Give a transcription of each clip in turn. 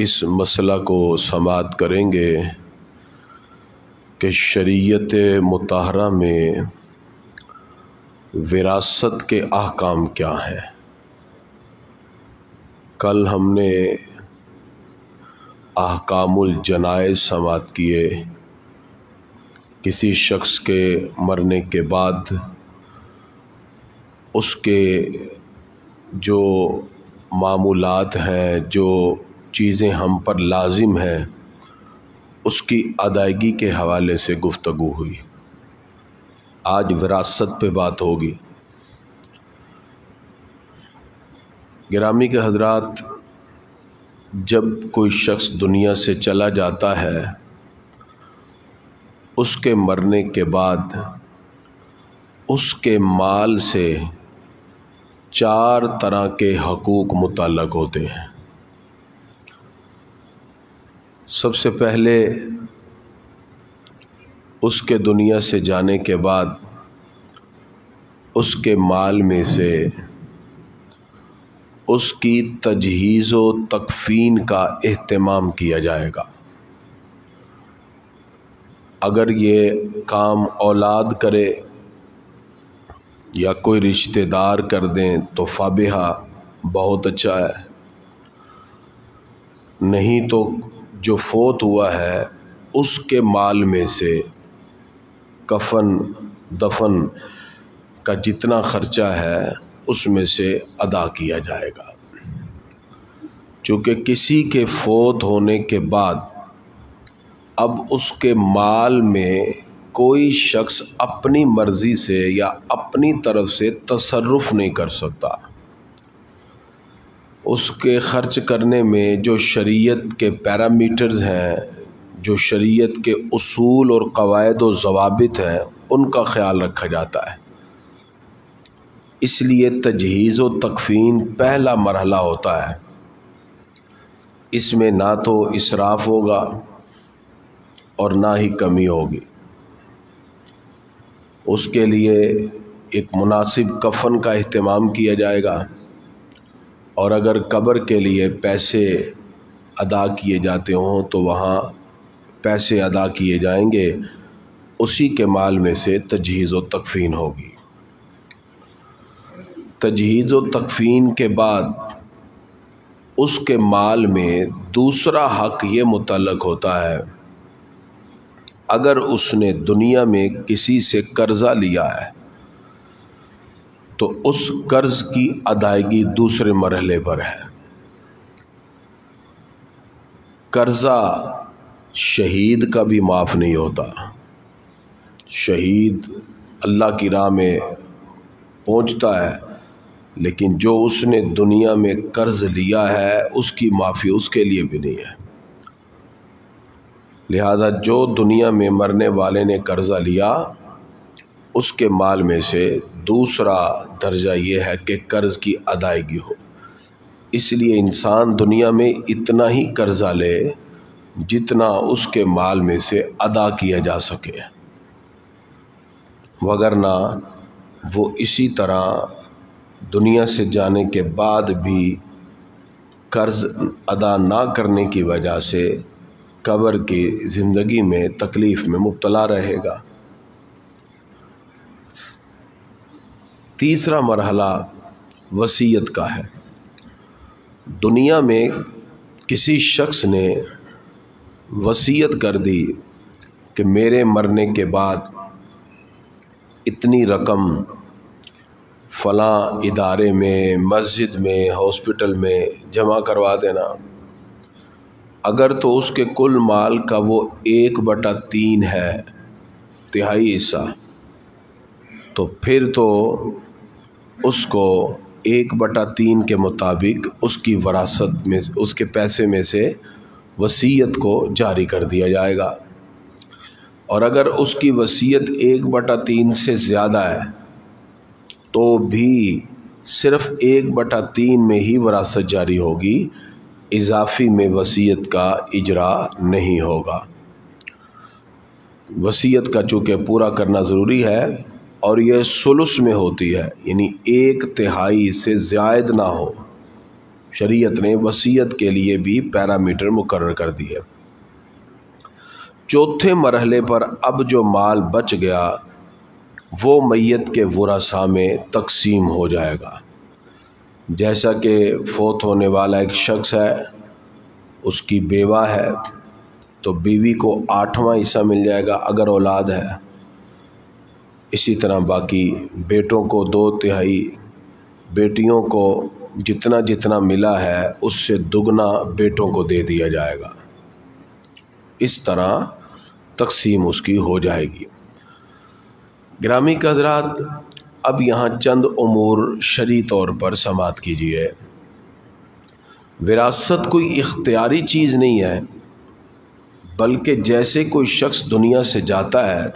اس مسئلہ کو سماعت کریں گے کہ شریعت مطہرہ میں وراثت کے احکام کیا ہیں۔ کل ہم نے احکام الجنائز سماعت کیے۔ کسی شخص کے مرنے کے بعد اس کے جو معمولات ہیں، جو چیزیں ہم پر لازم ہیں، اس کی ادائیگی کے حوالے سے گفتگو ہوئی۔ آج وراثت پہ بات ہوگی۔ گرامی کے حضرات، جب کوئی شخص دنیا سے چلا جاتا ہے، اس کے مرنے کے بعد اس کے مال سے 4 طرح کے حقوق متعلق ہوتے ہیں۔ سب سے پہلے اس کے دنیا سے جانے کے بعد اس کے مال میں سے اس کی تجہیز و تکفین کا اہتمام کیا جائے گا۔ اگر یہ کام اولاد کرے یا کوئی رشتہ دار کر دیں تو فابہا، بہت اچھا ہے، نہیں تو جو فوت ہوا ہے اس کے مال میں سے کفن دفن کا جتنا خرچہ ہے اس میں سے ادا کیا جائے گا۔ چونکہ کسی کے فوت ہونے کے بعد اب اس کے مال میں کوئی شخص اپنی مرضی سے یا اپنی طرف سے تصرف نہیں کر سکتا۔ اس کے خرچ کرنے میں جو شریعت کے پیرامیٹرز ہیں، جو شریعت کے اصول اور قواعد و ضوابط ہیں، ان کا خیال رکھا جاتا ہے۔ اس لیے تجہیز و تکفین پہلا مرحلہ ہوتا ہے۔ اس میں نہ تو اسراف ہوگا اور نہ ہی کمی ہوگی۔ اس کے لیے ایک مناسب کفن کا اہتمام کیا جائے گا، اور اگر قبر کے لیے پیسے ادا کیے جاتے ہوں تو وہاں پیسے ادا کیے جائیں گے، اسی کے مال میں سے تجہیز و تکفین ہوگی۔ تجہیز و تکفین کے بعد اس کے مال میں دوسرا حق یہ متعلق ہوتا ہے، اگر اس نے دنیا میں کسی سے قرضہ لیا ہے تو اس قرض کی ادائیگی دوسرے مرحلے پر ہے۔ قرضہ شہید کا بھی معاف نہیں ہوتا۔ شہید اللہ کی راہ میں پہنچتا ہے، لیکن جو اس نے دنیا میں قرض لیا ہے اس کی معافی اس کے لیے بھی نہیں ہے۔ لہذا جو دنیا میں مرنے والے نے قرضہ لیا، اس کے مال میں سے دوسرا درجہ یہ ہے کہ قرض کی ادائیگی ہو۔ اس لیے انسان دنیا میں اتنا ہی قرضہ لے جتنا اس کے مال میں سے ادا کیا جا سکے، وگرنہ وہ اسی طرح دنیا سے جانے کے بعد بھی قرض ادا نہ کرنے کی وجہ سے قبر کی زندگی میں تکلیف میں مبتلا رہے گا۔ تیسرا مرحلہ وصیت کا ہے۔ دنیا میں کسی شخص نے وصیت کر دی کہ میرے مرنے کے بعد اتنی رقم فلاں ادارے میں، مسجد میں، ہاسپٹل میں جمع کروا دینا۔ اگر تو اس کے کل مال کا وہ 1/3 ہے، تہائی حصہ، تو پھر تو اس کو 1/3 کے مطابق اس کی وراثت میں، اس کے پیسے میں سے وصیت کو جاری کر دیا جائے گا۔ اور اگر اس کی وصیت 1/3 سے زیادہ ہے تو بھی صرف 1/3 میں ہی وراثت جاری ہوگی، اضافی میں وصیت کا اجرا نہیں ہوگا۔ وصیت کا چونکہ پورا کرنا ضروری ہے، اور یہ ثلث میں ہوتی ہے، یعنی 1/3 سے زائد نہ ہو۔ شریعت نے وصیت کے لیے بھی پیرامیٹر مقرر کر دیے۔ چوتھے مرحلے پر اب جو مال بچ گیا وہ میت کے ورثاء میں تقسیم ہو جائے گا۔ جیسا کہ فوت ہونے والا ایک شخص ہے، اس کی بیوہ ہے تو بیوی کو 8واں حصہ مل جائے گا اگر اولاد ہے، اسی طرح باقی بیٹوں کو 2/3، بیٹیوں کو جتنا جتنا ملا ہے اس سے دگنا بیٹوں کو دے دیا جائے گا۔ اس طرح تقسیم اس کی ہو جائے گی۔ گرامی کے حضرات، اب یہاں چند امور شرعی طور پر سماعت کیجیے۔ وراثت کوئی اختیاری چیز نہیں ہے، بلکہ جیسے کوئی شخص دنیا سے جاتا ہے،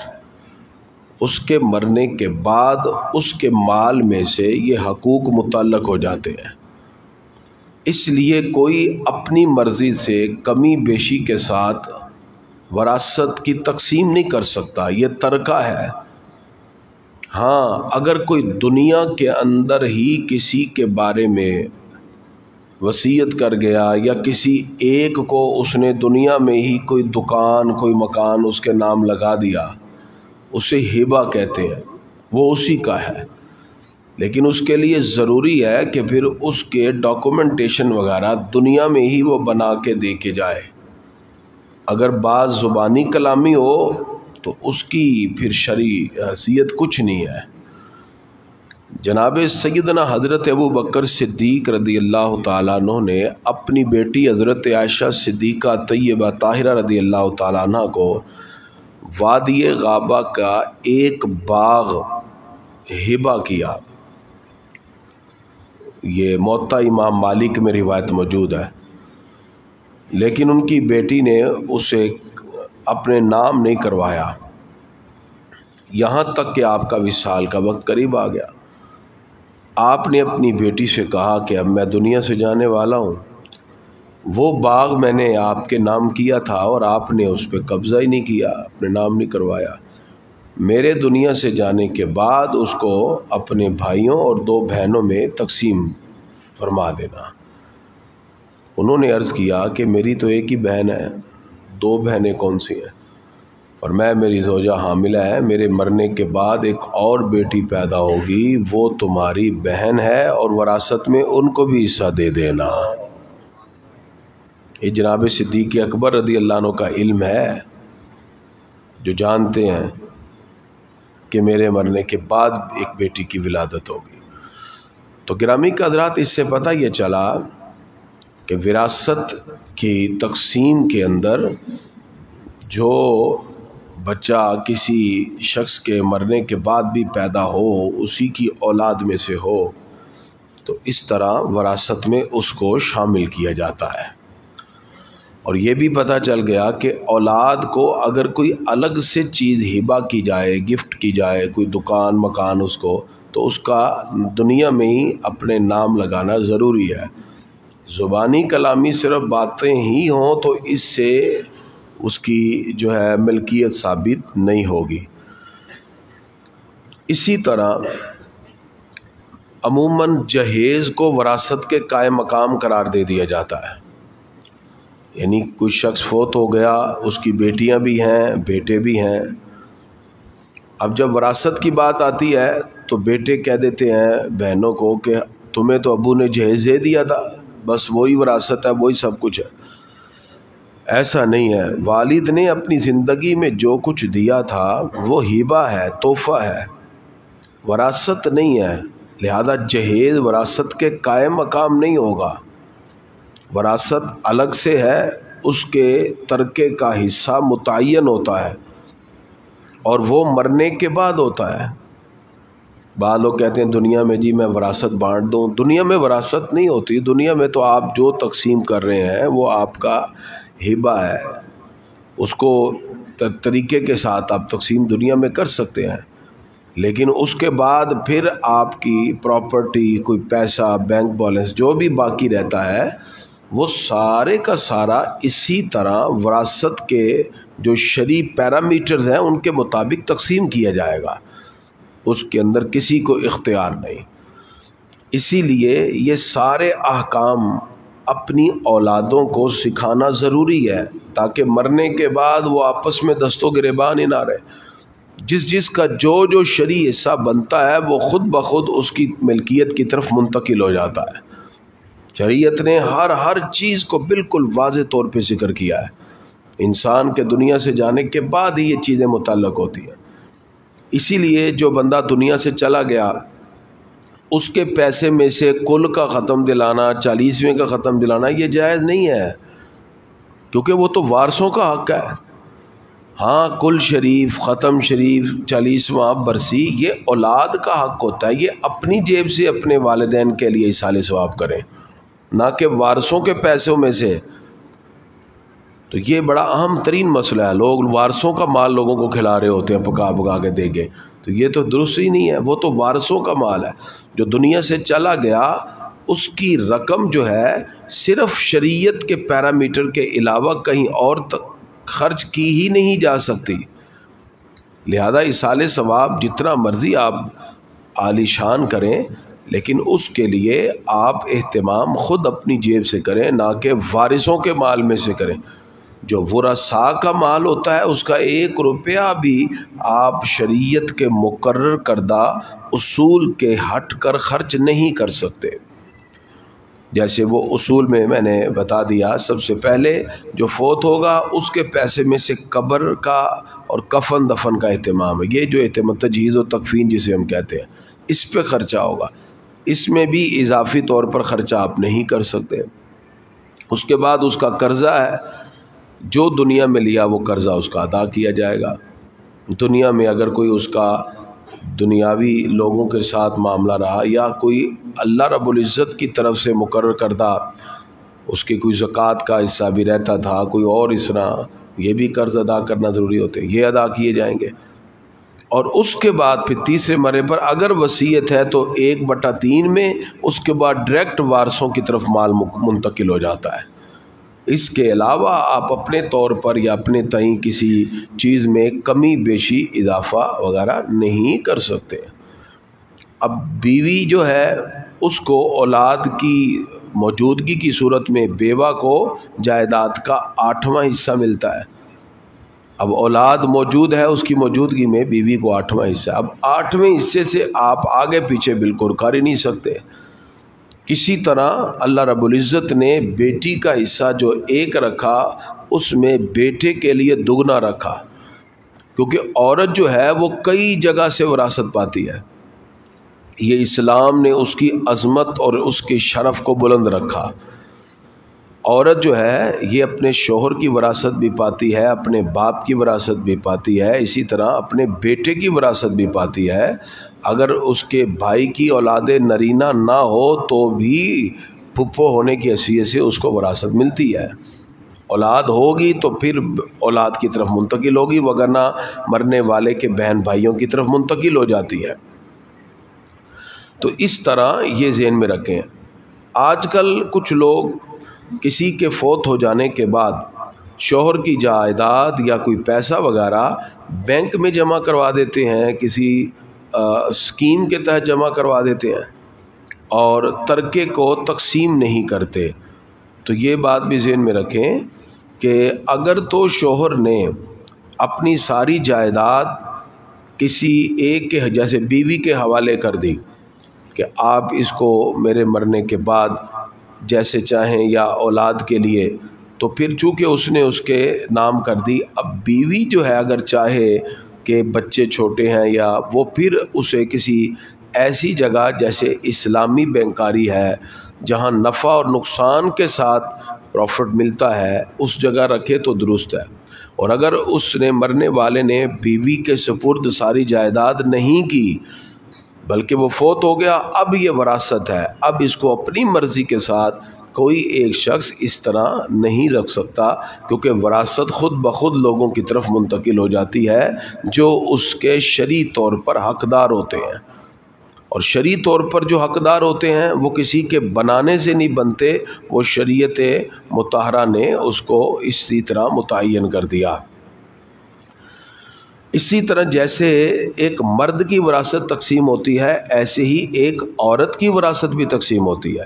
اس کے مرنے کے بعد اس کے مال میں سے یہ حقوق متعلق ہو جاتے ہیں۔ اس لیے کوئی اپنی مرضی سے کمی بیشی کے ساتھ وراثت کی تقسیم نہیں کر سکتا، یہ ترکہ ہے۔ ہاں، اگر کوئی دنیا کے اندر ہی کسی کے بارے میں وصیت کر گیا یا کسی ایک کو اس نے دنیا میں ہی کوئی دکان کوئی مکان اس کے نام لگا دیا، اسے ہبہ کہتے ہیں، وہ اسی کا ہے، لیکن اس کے لیے ضروری ہے کہ پھر اس کے ڈاکومنٹیشن وغیرہ دنیا میں ہی وہ بنا کے دے کے جائے۔ اگر بعض زبانی کلامی ہو تو اس کی پھر شرعی حیثیت کچھ نہیں ہے۔ جناب سیدنا حضرت ابو بکر صدیق رضی اللہ تعالیٰ عنہ نے اپنی بیٹی حضرت عائشہ صدیقہ طیبہ طاہرہ رضی اللہ تعالیٰ عنہ کو وادی غابہ کا ایک باغ ہبہ کیا۔ یہ موطا امام مالک میں روایت موجود ہے، لیکن ان کی بیٹی نے اسے اپنے نام نہیں کروایا، یہاں تک کہ آپ کا وصال کا وقت قریب آ گیا۔ آپ نے اپنی بیٹی سے کہا کہ اب میں دنیا سے جانے والا ہوں، وہ باغ میں نے آپ کے نام کیا تھا اور آپ نے اس پہ قبضہ ہی نہیں کیا، اپنے نام نہیں کروایا، میرے دنیا سے جانے کے بعد اس کو اپنے بھائیوں اور 2 بہنوں میں تقسیم فرما دینا۔ انہوں نے عرض کیا کہ میری تو ایک ہی بہن ہے، 2 بہنیں کون سی ہیں؟ اور میری زوجہ حاملہ ہے، میرے مرنے کے بعد ایک اور بیٹی پیدا ہوگی، وہ تمہاری بہن ہے اور وراثت میں ان کو بھی حصہ دے دینا۔ یہ جناب صدیق اکبر رضی اللہ عنہ کا علم ہے، جو جانتے ہیں کہ میرے مرنے کے بعد ایک بیٹی کی ولادت ہوگی۔ تو گرامی کے حضرات، اس سے پتہ یہ چلا کہ وراثت کی تقسیم کے اندر جو بچہ کسی شخص کے مرنے کے بعد بھی پیدا ہو، اسی کی اولاد میں سے ہو، تو اس طرح وراثت میں اس کو شامل کیا جاتا ہے۔ اور یہ بھی پتہ چل گیا کہ اولاد کو اگر کوئی الگ سے چیز ہبہ کی جائے، گفٹ کی جائے، کوئی دکان مکان اس کو، تو اس کا دنیا میں ہی اپنے نام لگانا ضروری ہے۔ زبانی کلامی صرف باتیں ہی ہوں تو اس سے اس کی جو ہے ملکیت ثابت نہیں ہوگی۔ اسی طرح عموماً جہیز کو وراثت کے قائم مقام قرار دے دیا جاتا ہے، یعنی کوئی شخص فوت ہو گیا، اس کی بیٹیاں بھی ہیں، بیٹے بھی ہیں۔ اب جب وراثت کی بات آتی ہے تو بیٹے کہہ دیتے ہیں بہنوں کو کہ تمہیں تو ابو نے جہیز دے دیا تھا، بس وہی وراثت ہے، وہی سب کچھ ہے۔ ایسا نہیں ہے، والد نے اپنی زندگی میں جو کچھ دیا تھا وہ ہبہ ہے، تحفہ ہے، وراثت نہیں ہے، لہذا جہیز وراثت کے قائم مقام نہیں ہوگا۔ وراثت الگ سے ہے، اس کے ترکے کا حصہ متعین ہوتا ہے اور وہ مرنے کے بعد ہوتا ہے۔ بعض لوگ کہتے ہیں دنیا میں جی میں وراثت بانٹ دوں، دنیا میں وراثت نہیں ہوتی، دنیا میں تو آپ جو تقسیم کر رہے ہیں وہ آپ کا ہبہ ہے، اس کو طریقے کے ساتھ آپ تقسیم دنیا میں کر سکتے ہیں، لیکن اس کے بعد پھر آپ کی پراپرٹی، کوئی پیسہ، بینک بیلنس جو بھی باقی رہتا ہے وہ سارے کا سارا اسی طرح وراثت کے جو شرعی پیرامیٹرز ہیں ان کے مطابق تقسیم کیا جائے گا، اس کے اندر کسی کو اختیار نہیں۔ اسی لیے یہ سارے احکام اپنی اولادوں کو سکھانا ضروری ہے تاکہ مرنے کے بعد وہ آپس میں دست و گریبان ہی نہ رہے۔ جس کا جو شرعی حصہ بنتا ہے وہ خود بخود اس کی ملکیت کی طرف منتقل ہو جاتا ہے۔ شریعت نے ہر چیز کو بالکل واضح طور پہ ذکر کیا ہے۔ انسان کے دنیا سے جانے کے بعد ہی یہ چیزیں متعلق ہوتی ہیں۔ اسی لیے جو بندہ دنیا سے چلا گیا اس کے پیسے میں سے کل کا ختم دلانا، 40ویں کا ختم دلانا یہ جائز نہیں ہے، کیونکہ وہ تو وارثوں کا حق ہے۔ ہاں کل شریف، ختم شریف، 40واں برسی یہ اولاد کا حق ہوتا ہے، یہ اپنی جیب سے اپنے والدین کے لیے ایصال ثواب کریں، نہ کہ وارثوں کے پیسوں میں سے۔ تو یہ بڑا اہم ترین مسئلہ ہے، لوگ وارثوں کا مال لوگوں کو کھلا رہے ہوتے ہیں پکا کے دے کے، تو یہ تو درست ہی نہیں ہے۔ وہ تو وارثوں کا مال ہے، جو دنیا سے چلا گیا اس کی رقم جو ہے صرف شریعت کے پیرامیٹر کے علاوہ کہیں اور تک خرچ کی ہی نہیں جا سکتی۔ لہذا ایصال ثواب جتنا مرضی آپ عالی شان کریں، لیکن اس کے لیے آپ اہتمام خود اپنی جیب سے کریں، نہ کہ وارثوں کے مال میں سے کریں۔ جو ورثاء کا مال ہوتا ہے اس کا 1 روپیہ بھی آپ شریعت کے مقرر کردہ اصول کے ہٹ کر خرچ نہیں کر سکتے۔ جیسے وہ اصول میں نے بتا دیا، سب سے پہلے جو فوت ہوگا اس کے پیسے میں سے قبر کا اور کفن دفن کا اہتمام ہے، یہ جو اہتمام تجہیز و تکفین جسے ہم کہتے ہیں، اس پہ خرچہ ہوگا۔ اس میں بھی اضافی طور پر خرچہ آپ نہیں کر سکتے۔ اس کے بعد اس کا قرضہ ہے، جو دنیا میں لیا وہ قرضہ اس کا ادا کیا جائے گا۔ دنیا میں اگر کوئی اس کا دنیاوی لوگوں کے ساتھ معاملہ رہا، یا کوئی اللہ رب العزت کی طرف سے مقرر کردہ اس کی کوئی زکوٰۃ کا حصہ بھی رہتا تھا، کوئی اور اس طرح، یہ بھی قرض ادا کرنا ضروری ہوتے ہیں، یہ ادا کیے جائیں گے۔ اور اس کے بعد پھر تیسرے مرحلے پر اگر وصیت ہے تو 1/3 میں اس کے بعد ڈائریکٹ وارثوں کی طرف مال منتقل ہو جاتا ہے۔ اس کے علاوہ آپ اپنے طور پر یا اپنے تئیں کسی چیز میں کمی بیشی اضافہ وغیرہ نہیں کر سکتے۔ اب بیوی جو ہے اس کو اولاد کی موجودگی کی صورت میں بیوہ کو جائیداد کا 8واں حصہ ملتا ہے۔ اب اولاد موجود ہے، اس کی موجودگی میں بیوی کو 8واں حصہ۔ اب 8ویں حصے سے آپ آگے پیچھے بالکل کر ہی نہیں سکتے۔ کسی طرح اللہ رب العزت نے بیٹی کا حصہ جو 1 رکھا، اس میں بیٹے کے لیے 2 رکھا، کیونکہ عورت جو ہے وہ کئی جگہ سے وراثت پاتی ہے۔ یہ اسلام نے اس کی عظمت اور اس کے شرف کو بلند رکھا۔ عورت جو ہے یہ اپنے شوہر کی وراثت بھی پاتی ہے، اپنے باپ کی وراثت بھی پاتی ہے، اسی طرح اپنے بیٹے کی وراثت بھی پاتی ہے۔ اگر اس کے بھائی کی اولاد نرینہ نہ ہو تو بھی پھپھو ہونے کی حیثیت سے اس کو وراثت ملتی ہے۔ اولاد ہوگی تو پھر اولاد کی طرف منتقل ہوگی، وگرنہ مرنے والے کے بہن بھائیوں کی طرف منتقل ہو جاتی ہے۔ تو اس طرح یہ ذہن میں رکھیں۔ آج کل کچھ لوگ کسی کے فوت ہو جانے کے بعد شوہر کی جائیداد یا کوئی پیسہ وغیرہ بینک میں جمع کروا دیتے ہیں، کسی اسکیم کے تحت جمع کروا دیتے ہیں اور ترکے کو تقسیم نہیں کرتے۔ تو یہ بات بھی ذہن میں رکھیں کہ اگر تو شوہر نے اپنی ساری جائیداد کسی ایک کے جیسے بیوی کے حوالے کر دی کہ آپ اس کو میرے مرنے کے بعد جیسے چاہیں یا اولاد کے لیے، تو پھر چونکہ اس نے اس کے نام کر دی، اب بیوی جو ہے اگر چاہے کہ بچے چھوٹے ہیں یا وہ پھر اسے کسی ایسی جگہ جیسے اسلامی بینکاری ہے جہاں نفع اور نقصان کے ساتھ پروفٹ ملتا ہے، اس جگہ رکھے تو درست ہے۔ اور اگر اس نے مرنے والے نے بیوی کے سپرد ساری جائیداد نہیں کی بلکہ وہ فوت ہو گیا، اب یہ وراثت ہے، اب اس کو اپنی مرضی کے ساتھ کوئی ایک شخص اس طرح نہیں رکھ سکتا، کیونکہ وراثت خود بخود لوگوں کی طرف منتقل ہو جاتی ہے جو اس کے شرعی طور پر حقدار ہوتے ہیں۔ اور شرعی طور پر جو حقدار ہوتے ہیں وہ کسی کے بنانے سے نہیں بنتے، وہ شریعت مطہرہ نے اس کو اسی طرح متعین کر دیا۔ اسی طرح جیسے ایک مرد کی وراثت تقسیم ہوتی ہے، ایسے ہی ایک عورت کی وراثت بھی تقسیم ہوتی ہے۔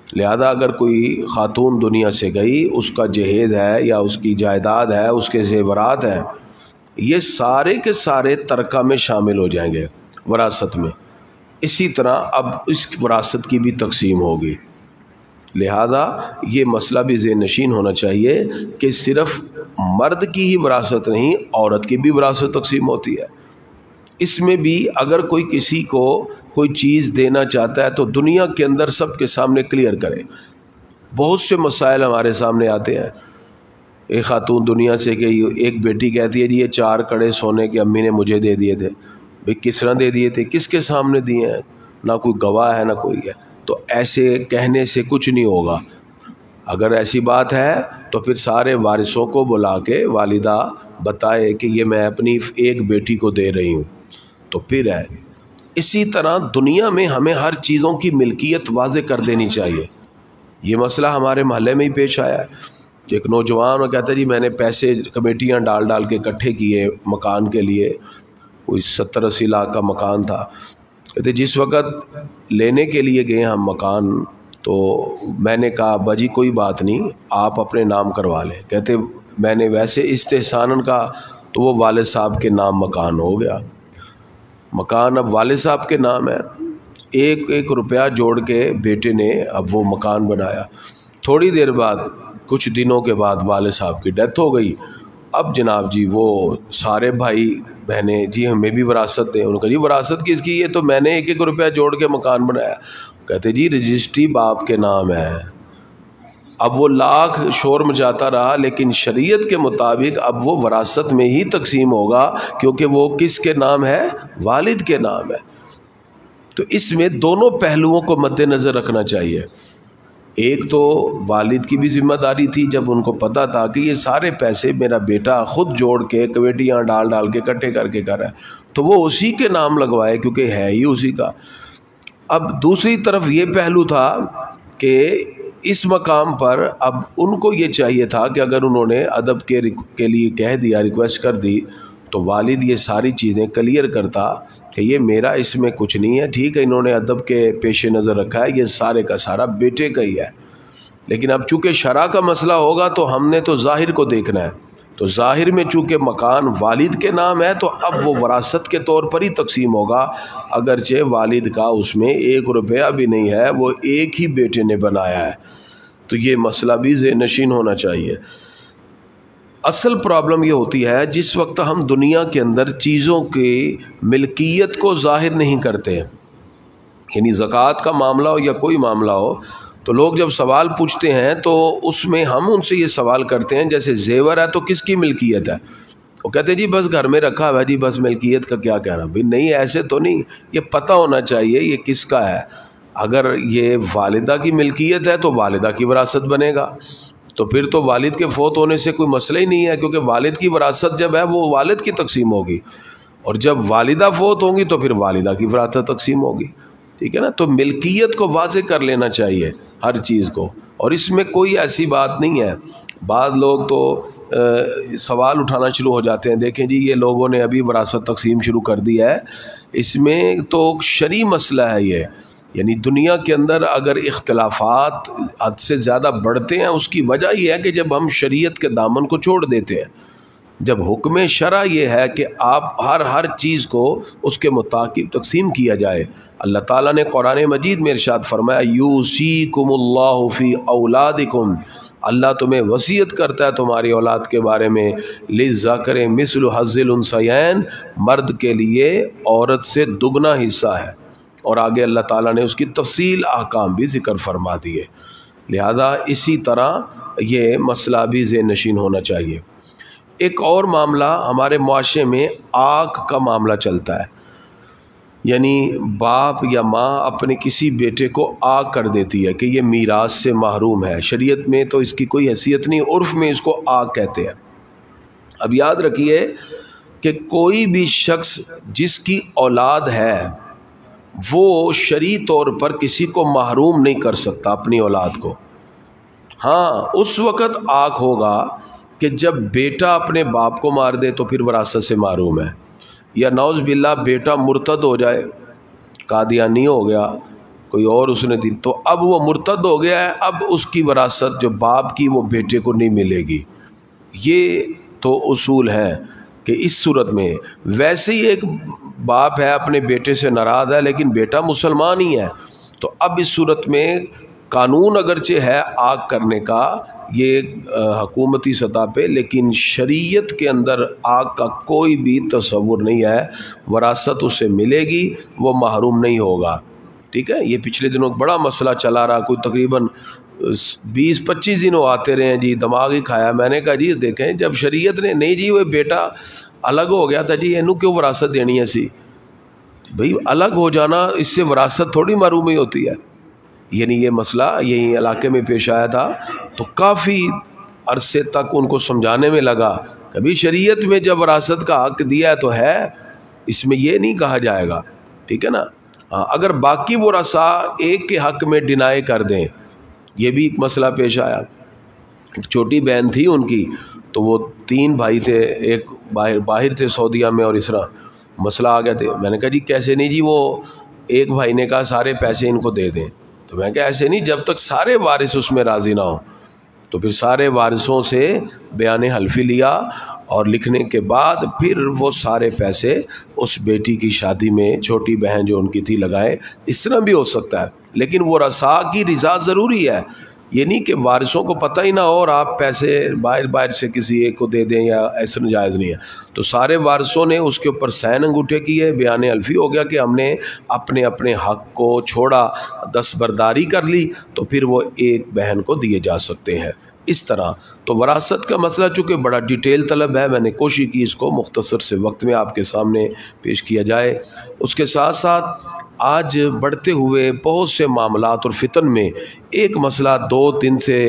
لہذا اگر کوئی خاتون دنیا سے گئی، اس کا جہیز ہے یا اس کی جائیداد ہے، اس کے زیورات ہیں، یہ سارے کے سارے ترکہ میں شامل ہو جائیں گے وراثت میں۔ اسی طرح اب اس وراثت کی بھی تقسیم ہوگی۔ لہذا یہ مسئلہ بھی ذہن نشین ہونا چاہیے کہ صرف مرد کی ہی وراثت نہیں، عورت کی بھی وراثت تقسیم ہوتی ہے۔ اس میں بھی اگر کوئی کسی کو کوئی چیز دینا چاہتا ہے تو دنیا کے اندر سب کے سامنے کلیئر کرے۔ بہت سے مسائل ہمارے سامنے آتے ہیں۔ ایک خاتون دنیا سے گئی، ایک بیٹی کہتی ہے جی یہ 4 کڑے سونے کے امی نے مجھے دے دیے تھے۔ بھئی کس طرح دے دیے تھے، کس کے سامنے دیے ہیں؟ نہ کوئی گواہ ہے نہ کوئی ہے۔ تو ایسے کہنے سے کچھ نہیں ہوگا۔ اگر ایسی بات ہے تو پھر سارے وارثوں کو بلا کے والدہ بتائے کہ یہ میں اپنی ایک بیٹی کو دے رہی ہوں، تو پھر ہے۔ اسی طرح دنیا میں ہمیں ہر چیزوں کی ملکیت واضح کر دینی چاہیے۔ یہ مسئلہ ہمارے محلے میں ہی پیش آیا ہے۔ ایک نوجوان وہ کہتا ہے جی میں نے پیسے کمیٹیاں ڈال کے اکٹھے کیے مکان کے لیے، کوئی 70-80 لاکھ کا مکان تھا۔ کہتے جس وقت لینے کے لیے گئے ہم مکان، تو میں نے کہا ابا جی کوئی بات نہیں، آپ اپنے نام کروا لیں۔ کہتے میں نے ویسے استحساناً کہا، تو وہ والد صاحب کے نام مکان ہو گیا۔ مکان اب والد صاحب کے نام ہے۔ ایک روپیہ جوڑ کے بیٹے نے اب وہ مکان بنایا۔ تھوڑی دیر بعد، کچھ دنوں کے بعد والد صاحب کی ڈیتھ ہو گئی۔ اب جناب جی وہ سارے بھائی بہنیں جی ہمیں بھی وراثت دیں۔ انہوں نے کہا جی وراثت کس کی ہے؟ تو میں نے ایک روپیہ جوڑ کے مکان بنایا۔ کہتے جی رجسٹری باپ کے نام ہے۔ اب وہ لاکھ شور مچاتا رہا، لیکن شریعت کے مطابق اب وہ وراثت میں ہی تقسیم ہوگا، کیونکہ وہ کس کے نام ہے؟ والد کے نام ہے۔ تو اس میں دونوں پہلوؤں کو مد نظر رکھنا چاہیے۔ ایک تو والد کی بھی ذمہ داری تھی، جب ان کو پتہ تھا کہ یہ سارے پیسے میرا بیٹا خود جوڑ کے کمیٹیاں ڈال کے اکٹھے کر کے کر رہا ہے، تو وہ اسی کے نام لگوائے کیونکہ ہے ہی اسی کا۔ اب دوسری طرف یہ پہلو تھا کہ اس مقام پر اب ان کو یہ چاہیے تھا کہ اگر انہوں نے ادب کے لیے کہہ دیا، ریکویسٹ کر دی، تو والد یہ ساری چیزیں کلیئر کرتا کہ یہ میرا اس میں کچھ نہیں ہے، ٹھیک ہے انہوں نے ادب کے پیش نظر رکھا ہے، یہ سارے کا سارا بیٹے کا ہی ہے۔ لیکن اب چونکہ شرع کا مسئلہ ہوگا تو ہم نے تو ظاہر کو دیکھنا ہے۔ تو ظاہر میں چونکہ مکان والد کے نام ہے، تو اب وہ وراثت کے طور پر ہی تقسیم ہوگا، اگرچہ والد کا اس میں 1 روپیہ بھی نہیں ہے، وہ ایک ہی بیٹے نے بنایا ہے۔ تو یہ مسئلہ بھی ذہن نشین ہونا چاہیے۔ اصل پرابلم یہ ہوتی ہے جس وقت ہم دنیا کے اندر چیزوں کی ملکیت کو ظاہر نہیں کرتے، یعنی زکوٰۃ کا معاملہ ہو یا کوئی معاملہ ہو، تو لوگ جب سوال پوچھتے ہیں تو اس میں ہم ان سے یہ سوال کرتے ہیں جیسے زیور ہے تو کس کی ملکیت ہے؟ وہ کہتے ہیں جی بس گھر میں رکھا ہوا ہے، جی بس ملکیت کا کیا کہنا؟ بھائی نہیں، ایسے تو نہیں، یہ پتہ ہونا چاہیے یہ کس کا ہے۔ اگر یہ والدہ کی ملکیت ہے تو والدہ کی وراثت بنے گا، تو پھر تو والد کے فوت ہونے سے کوئی مسئلہ ہی نہیں ہے، کیونکہ والد کی وراثت جب ہے وہ والد کی تقسیم ہوگی، اور جب والدہ فوت ہوں گی تو پھر والدہ کی وراثت تقسیم ہوگی، ٹھیک ہے نا۔ تو ملکیت کو واضح کر لینا چاہیے ہر چیز کو، اور اس میں کوئی ایسی بات نہیں ہے۔ بعض لوگ تو سوال اٹھانا شروع ہو جاتے ہیں، دیکھیں جی یہ لوگوں نے ابھی وراثت تقسیم شروع کر دی ہے، اس میں تو شرعی مسئلہ ہے یہ، یعنی دنیا کے اندر اگر اختلافات حد سے زیادہ بڑھتے ہیں، اس کی وجہ یہ ہے کہ جب ہم شریعت کے دامن کو چھوڑ دیتے ہیں۔ جب حکم شرع یہ ہے کہ آپ ہر چیز کو اس کے مطابق تقسیم کیا جائے۔ اللہ تعالیٰ نے قرآن مجید میں ارشاد فرمایا یوصیکم اللہ فی اولادکم، اللہ تمہیں وصیت کرتا ہے تمہاری اولاد کے بارے میں، للذکر مثل حظ الانثیین، مرد کے لیے عورت سے دگنا حصہ ہے، اور آگے اللہ تعالیٰ نے اس کی تفصیل احکام بھی ذکر فرما دیے۔ لہذا اسی طرح یہ مسئلہ بھی ذہن نشین ہونا چاہیے۔ ایک اور معاملہ ہمارے معاشرے میں آگ کا معاملہ چلتا ہے، یعنی باپ یا ماں اپنے کسی بیٹے کو آگ کر دیتی ہے کہ یہ میراث سے محروم ہے۔ شریعت میں تو اس کی کوئی حیثیت نہیں، عرف میں اس کو آگ کہتے ہیں۔ اب یاد رکھیے کہ کوئی بھی شخص جس کی اولاد ہے وہ شرعی طور پر کسی کو محروم نہیں کر سکتا اپنی اولاد کو۔ ہاں اس وقت آگ ہوگا کہ جب بیٹا اپنے باپ کو مار دے تو پھر وراثت سے محروم ہے، یا نعوذ باللہ بیٹا مرتد ہو جائے، قادیانی ہو گیا، کوئی اور اس نے دی، تو اب وہ مرتد ہو گیا ہے، اب اس کی وراثت جو باپ کی وہ بیٹے کو نہیں ملے گی۔ یہ تو اصول ہیں کہ اس صورت میں ویسے ہی ایک باپ ہے اپنے بیٹے سے ناراض ہے لیکن بیٹا مسلمان ہی ہے، تو اب اس صورت میں قانون اگرچہ ہے آگ کرنے کا یہ حکومتی سطح پہ، لیکن شریعت کے اندر آگ کا کوئی بھی تصور نہیں ہے، وراثت اسے ملے گی، وہ محروم نہیں ہوگا۔ ٹھیک ہے، یہ پچھلے دنوں بڑا مسئلہ چلا رہا، کوئی تقریباً 20-25 دنوں آتے رہے ہیں جی، دماغ ہی کھایا۔ میں نے کہا جی دیکھیں جب شریعت نے نہیں جی وہ بیٹا الگ ہو گیا تھا جی، اینو کیوں وراثت دینی ہے سی؟ بھئی الگ ہو جانا اس سے وراثت تھوڑی محرومی ہوتی ہے۔ یعنی یہ مسئلہ یہی علاقے میں پیش آیا تھا، تو کافی عرصے تک ان کو سمجھانے میں لگا کبھی شریعت میں جب وراثت کا حق دیا ہے تو ہے، اس میں یہ نہیں کہا جائے گا، ٹھیک ہے نا۔ اگر باقی ورثاء ایک کے حق میں ڈینائی کر دیں، یہ بھی ایک مسئلہ پیش آیا۔ ایک چھوٹی بہن تھی ان کی، تو وہ 3 بھائی تھے، ایک باہر تھے سعودیہ میں، اور اس طرح مسئلہ آ گیا تھے۔ میں نے کہا جی کیسے نہیں جی، وہ ایک بھائی نے کہا سارے پیسے ان کو دے دیں، تو میں کہا ایسے نہیں، جب تک سارے وارث اس میں راضی نہ ہوں۔ تو پھر سارے وارثوں سے بیان حلفی لیا اور لکھنے کے بعد پھر وہ سارے پیسے اس بیٹی کی شادی میں چھوٹی بہن جو ان کی تھی لگائے۔ اس طرح بھی ہو سکتا ہے، لیکن وہ ورثاء کی رضا ضروری ہے، یہ نہیں کہ وارثوں کو پتہ ہی نہ ہو اور آپ پیسے باہر سے کسی ایک کو دے دیں، یا ایسا جائز نہیں ہے۔ تو سارے وارثوں نے اس کے اوپر سین انگوٹھے کیے، بیان حلفی ہو گیا کہ ہم نے اپنے اپنے حق کو چھوڑا، دستبرداری کر لی، تو پھر وہ ایک بہن کو دیے جا سکتے ہیں۔ اس طرح تو وراثت کا مسئلہ چونکہ بڑا ڈیٹیل طلب ہے، میں نے کوشش کی اس کو مختصر سے وقت میں آپ کے سامنے پیش کیا جائے۔ اس کے ساتھ ساتھ آج بڑھتے ہوئے بہت سے معاملات اور فتن میں ایک مسئلہ 2 دن سے